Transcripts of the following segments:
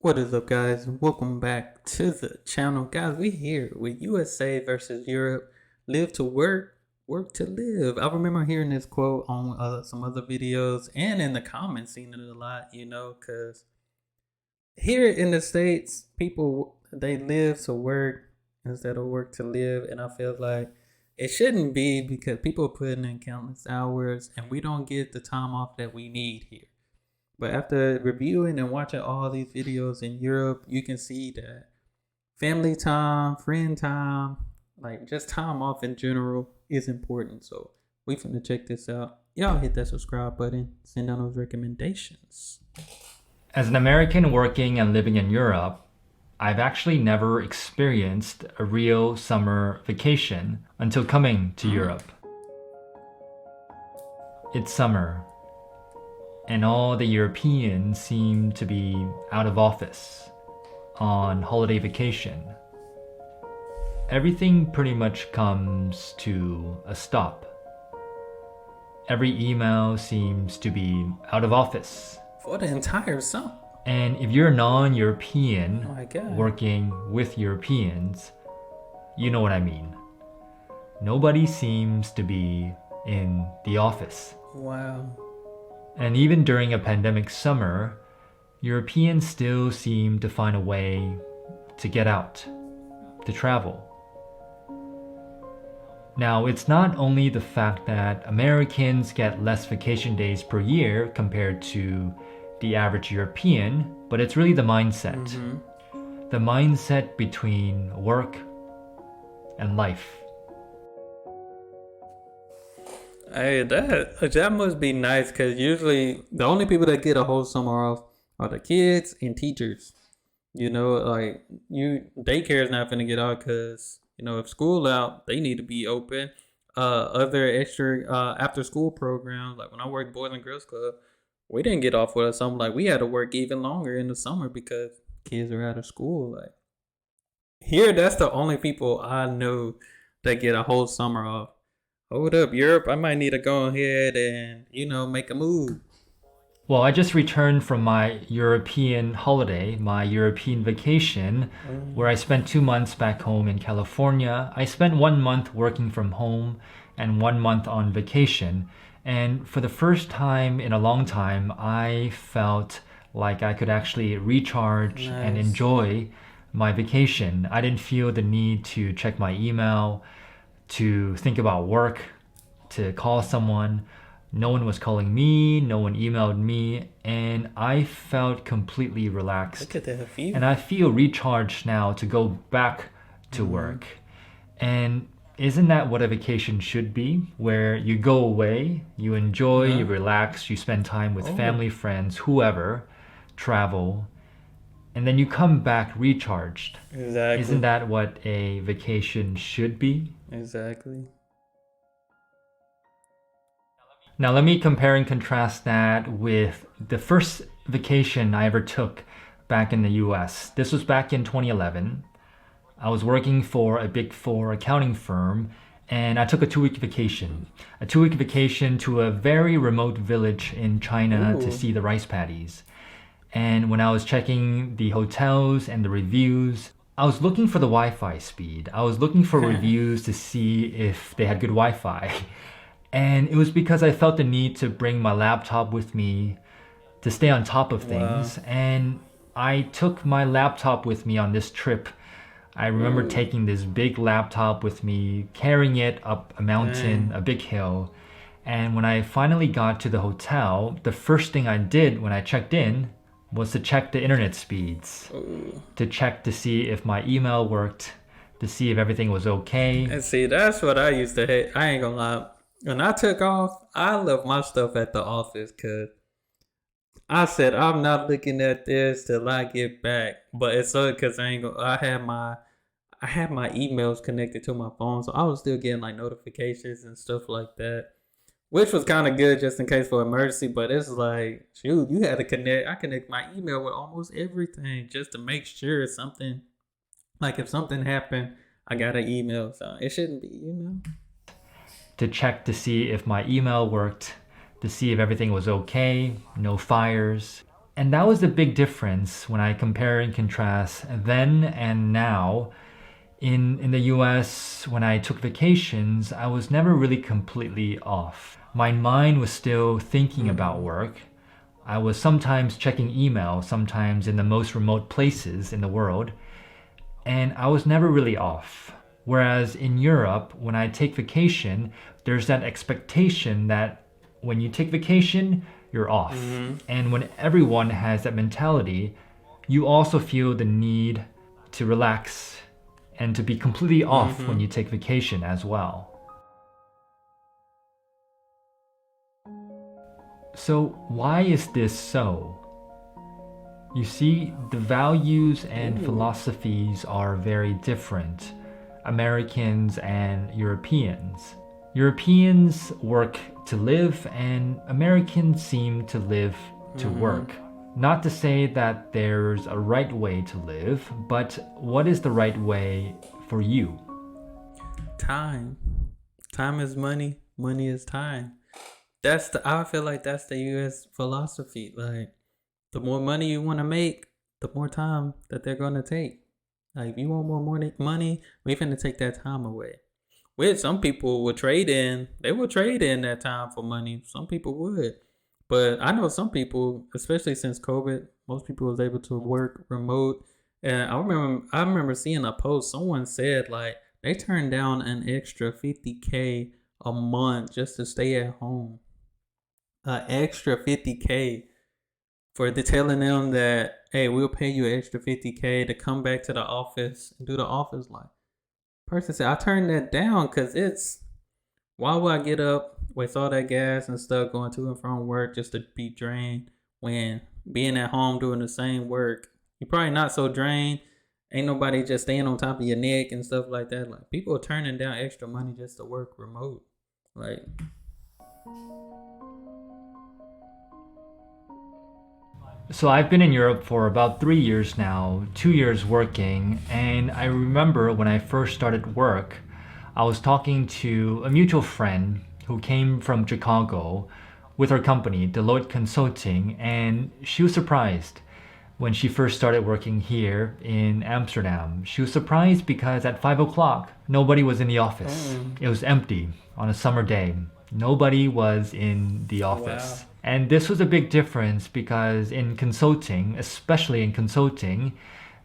What is up, guys? Welcome back to the channel. Guys, we here with USA versus Europe. Live to work, work to live. I remember hearing this quote on some other videos and in the comments, seeing it a lot, because here in the States, people, they live to work instead of work to live. And I feel like it shouldn't be because people are putting in countless hours and we don't get the time off that we need here. But after reviewing and watching all these videos in Europe, you can see that family time, friend time, like just time off in general is important. So we finna check this out. Y'all hit that subscribe button, send down those recommendations. As an American working and living in Europe, I've actually never experienced a real summer vacation until coming to Europe. It's summer, and all the Europeans seem to be out of office, on holiday vacation. Everything pretty much comes to a stop. Every email seems to be out of office. For the entire summer. And if you're non-European God. working with Europeans, you know what I mean. Nobody seems to be in the office. Wow. And even during a pandemic summer, Europeans still seem to find a way to get out, to travel. Now, it's not only the fact that Americans get less vacation days per year compared to the average European, but it's really the mindset. The mindset between work and life. Hey, that must be nice because usually the only people that get a whole summer off are the kids and teachers. Like daycare is not gonna get out because if school out, they need to be open. Other extra after school programs, like when I worked Boys and Girls Club, we didn't get off with something like we had to work even longer in the summer because kids are out of school. Like here, that's the only people I know that get a whole summer off. Hold up, Europe, I might need to go ahead and, make a move. Well, I just returned from my European holiday, my European vacation, where I spent 2 months back home in California. I spent 1 month working from home and 1 month on vacation. And for the first time in a long time, I felt like I could actually recharge and enjoy my vacation. I didn't feel the need to check my email, to think about work, to call someone. No one was calling me, no one emailed me, and I felt completely relaxed. Look at that view. And I feel recharged now to go back to work. And isn't that what a vacation should be? Where you go away, you enjoy, you relax, you spend time with family, friends, whoever, travel, and then you come back recharged. Exactly. Isn't that what a vacation should be? Exactly. Now let me compare and contrast that with the first vacation I ever took back in the US. This was back in 2011. I was working for a Big Four accounting firm, and I took a 2-week vacation. A 2-week vacation to a very remote village in China to see the rice paddies. And when I was checking the hotels and the reviews, I was looking for the Wi-Fi speed. I was looking for reviews to see if they had good Wi-Fi. And it was because I felt the need to bring my laptop with me to stay on top of things. And I took my laptop with me on this trip. I remember taking this big laptop with me, carrying it up a mountain, a big hill. And when I finally got to the hotel, the first thing I did when I checked in was to check the internet speeds, to check to see if my email worked, to see if everything was okay. And see, that's what I used to hate. I ain't gonna lie. When I took off, I left my stuff at the office because I said I'm not looking at this till I get back. But it's so because I had my emails connected to my phone, so I was still getting like notifications and stuff like that, which was kind of good just in case for emergency. But it's like, shoot, you had to connect. I connect my email with almost everything just to make sure something, like if something happened, I got an email. So it shouldn't be, To check to see if my email worked, to see if everything was okay, no fires. And that was the big difference when I compare and contrast then and now. In the US, when I took vacations, I was never really completely off. My mind was still thinking about work. I was sometimes checking email, sometimes in the most remote places in the world, and I was never really off. Whereas in Europe, when I take vacation, there's that expectation that when you take vacation, you're off. And when everyone has that mentality, you also feel the need to relax and to be completely off when you take vacation as well. So why is this so? You see, the values and philosophies are very different, Americans and Europeans. Europeans work to live, and Americans seem to live to work. Not to say that there's a right way to live, but what is the right way for you? Time. Time is money. Money is time. I feel like that's the US philosophy. Like, the more money you want to make, the more time that they're going to take. Like, if you want more money, we're going to take that time away. Which some people would trade in. They would trade in that time for money. Some people would. But I know some people, especially since COVID, most people was able to work remote. And I remember seeing a post. Someone said like they turned down an extra 50K a month just to stay at home. An extra 50K for telling them that, hey, we'll pay you an extra 50K to come back to the office and do the office life. Person said, I turned that down because why would I get up, waste all that gas and stuff going to and from work just to be drained when being at home doing the same work, you're probably not so drained. Ain't nobody just staying on top of your neck and stuff like that. Like, people are turning down extra money just to work remote. Like, So I've been in Europe for about 3 years now, 2 years working, and I remember when I first started work, I was talking to a mutual friend who came from Chicago with her company, Deloitte Consulting, and she was surprised when she first started working here in Amsterdam. She was surprised because at 5 o'clock, nobody was in the office. It was empty on a summer day. Nobody was in the office. wow. And this was a big difference because in consulting, especially in consulting,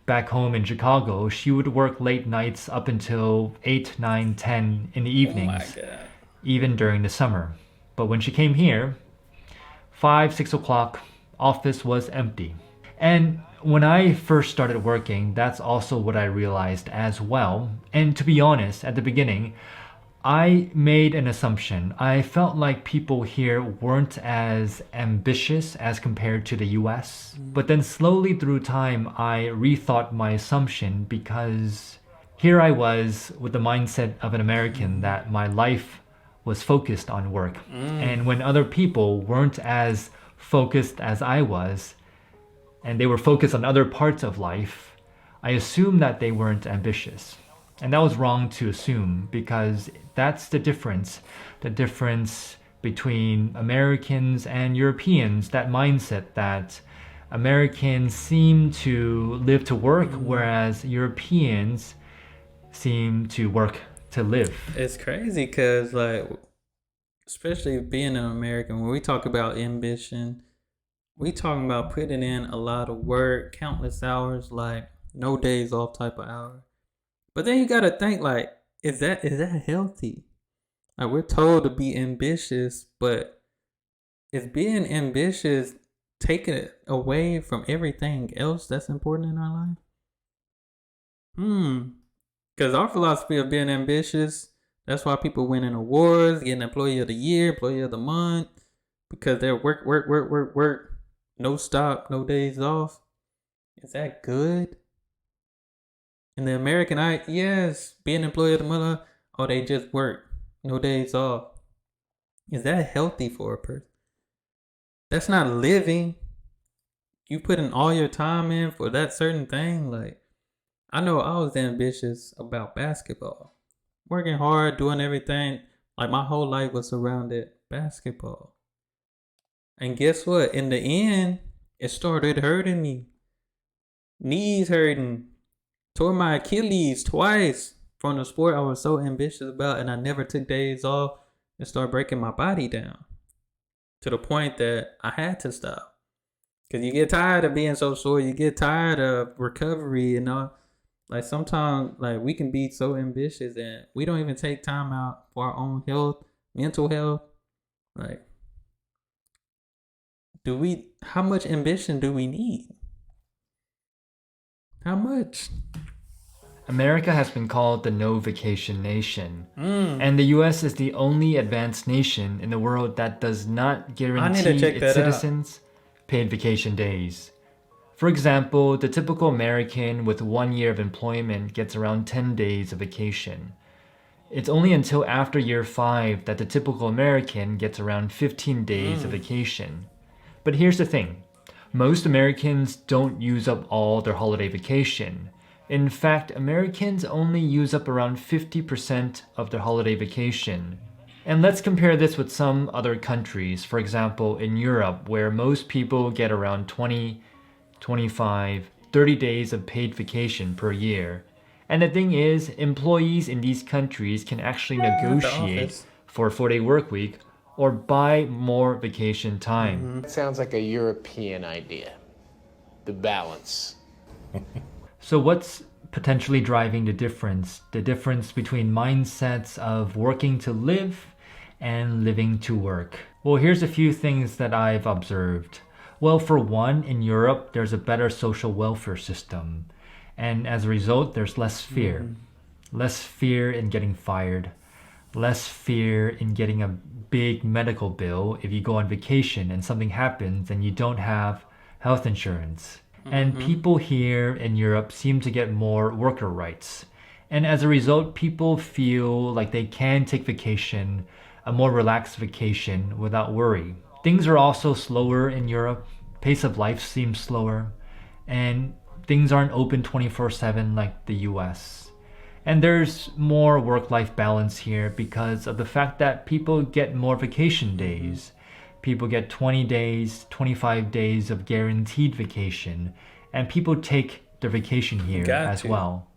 back home in Chicago, she would work late nights up until 8, 9, 10 in the Oh my evenings, God. even during the summer. But when she came here, 5, 6 o'clock, office was empty. And when I first started working, that's also what I realized as well. And to be honest, at the beginning, I made an assumption. I felt like people here weren't as ambitious as compared to the US. But then slowly through time, I rethought my assumption because here I was with the mindset of an American that my life was focused on work. And when other people weren't as focused as I was, and they were focused on other parts of life, I assumed that they weren't ambitious. And that was wrong to assume because that's the difference between Americans and Europeans, that mindset that Americans seem to live to work, whereas Europeans seem to work to live. It's crazy because, like, especially being an American, when we talk about ambition, we talking about putting in a lot of work, countless hours, like no days off type of hour. But then you gotta think, like, is that healthy? Like, we're told to be ambitious, but is being ambitious taking it away from everything else that's important in our life? Because our philosophy of being ambitious, that's why people winning awards, getting Employee of the Year, Employee of the Month, because they're work, no stop, no days off. Is that good? In the American eye, yes, being Employee of the Month, or they just work, no days off. Is that healthy for a person? That's not living. You putting all your time in for that certain thing. Like, I know I was ambitious about basketball, working hard, doing everything. Like, my whole life was surrounded basketball. And guess what? In the end, it started hurting me. Knees hurting. Tore my Achilles twice from the sport I was so ambitious about, and I never took days off and started breaking my body down to the point that I had to stop. Cause you get tired of being so sore, you get tired of recovery and all. Like sometimes, like we can be so ambitious and we don't even take time out for our own health, mental health. Like, how much ambition do we need? How much? America has been called the no vacation nation. And the US is the only advanced nation in the world that does not guarantee its citizens paid vacation days. For example, the typical American with 1 year of employment gets around 10 days of vacation. It's only until after year 5 that the typical American gets around 15 days of vacation. But here's the thing. Most Americans don't use up all their holiday vacation. In fact, Americans only use up around 50% of their holiday vacation. And let's compare this with some other countries. For example, in Europe, where most people get around 20, 25, 30 days of paid vacation per year. And the thing is, employees in these countries can actually negotiate for a 4-day work week or buy more vacation time. It sounds like a European idea. The balance. So what's potentially driving the difference? The difference between mindsets of working to live and living to work. Well, here's a few things that I've observed. Well, for one, in Europe, there's a better social welfare system. And as a result, there's less fear. Less fear in getting fired. Less fear in getting a big medical bill if you go on vacation and something happens and you don't have health insurance. And people here in Europe seem to get more worker rights. And as a result, people feel like they can take vacation, a more relaxed vacation without worry. Things are also slower in Europe. Pace of life seems slower. And things aren't open 24/7 like the US. And there's more work-life balance here because of the fact that people get more vacation days. People get 20 days, 25 days of guaranteed vacation, and people take their vacation here as well.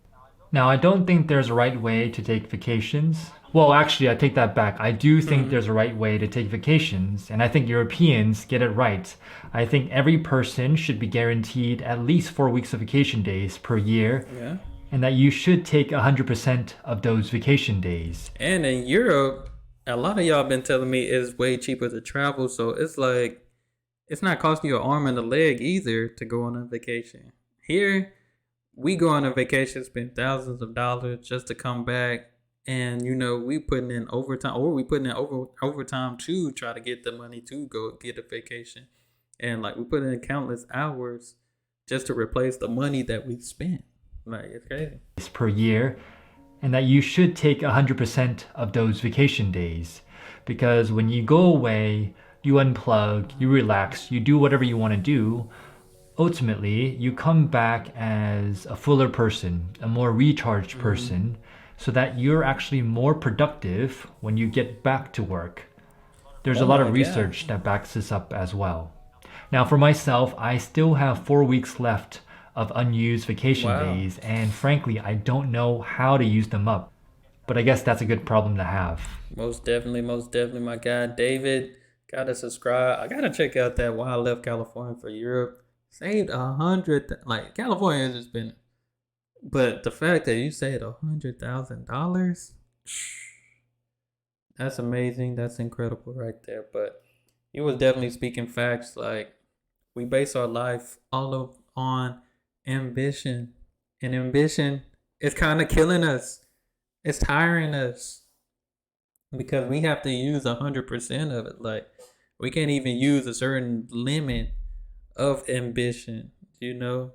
Now, I don't think there's a right way to take vacations. Well, actually, I take that back. I do think there's a right way to take vacations, and I think Europeans get it right. I think every person should be guaranteed at least 4 weeks of vacation days per year, and that you should take 100% of those vacation days. And in Europe, a lot of y'all been telling me it's way cheaper to travel, so it's like it's not costing you an arm and a leg either to go on a vacation. Here, we go on a vacation, spend thousands of dollars just to come back, and we putting in overtime, or we putting in overtime to try to get the money to go get a vacation, and like we put in countless hours just to replace the money that we spent. Like, it's crazy. Per year. And that you should take 100% of those vacation days. Because when you go away, you unplug, you relax, you do whatever you want to do, ultimately, you come back as a fuller person, a more recharged person, so that you're actually more productive when you get back to work. There's a lot of research that backs this up as well. Now, for myself, I still have 4 weeks left of unused vacation days, and frankly, I don't know how to use them up. But I guess that's a good problem to have. Most definitely, my guy David. Gotta subscribe. I gotta check out that Why I Left California for Europe. Saved 100. Like, California has just been, but the fact that you saved $100,000, that's amazing. That's incredible right there. But he was definitely speaking facts. Like, we base our life all on ambition, and ambition is kind of killing us. It's tiring us because we have to use 100% of it. Like, we can't even use a certain limit of ambition, because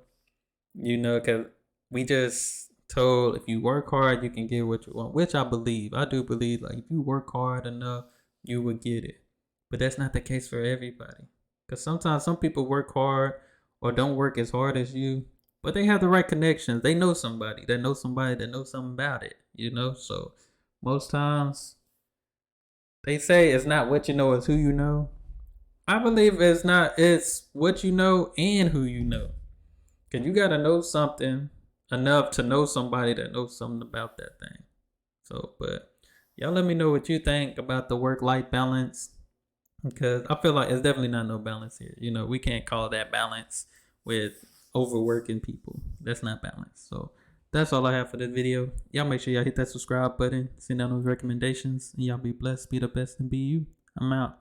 we just told if you work hard, you can get what you want, which I do believe, like, if you work hard enough, you will get it. But that's not the case for everybody, because sometimes some people work hard or don't work as hard as you, but they have the right connections. They know somebody that knows somebody that knows something about it, So most times they say it's not what you know, it's who you know. I believe it's not. It's what you know and who you know. Cause you gotta know something enough to know somebody that knows something about that thing. So, but y'all let me know what you think about the work-life balance. Because I feel like it's definitely not no balance here. You know, we can't call that balance with overworking people. That's not balance. So that's all I have for this video. Y'all make sure y'all hit that subscribe button, send down those recommendations, and y'all be blessed, be the best, and be you. I'm out.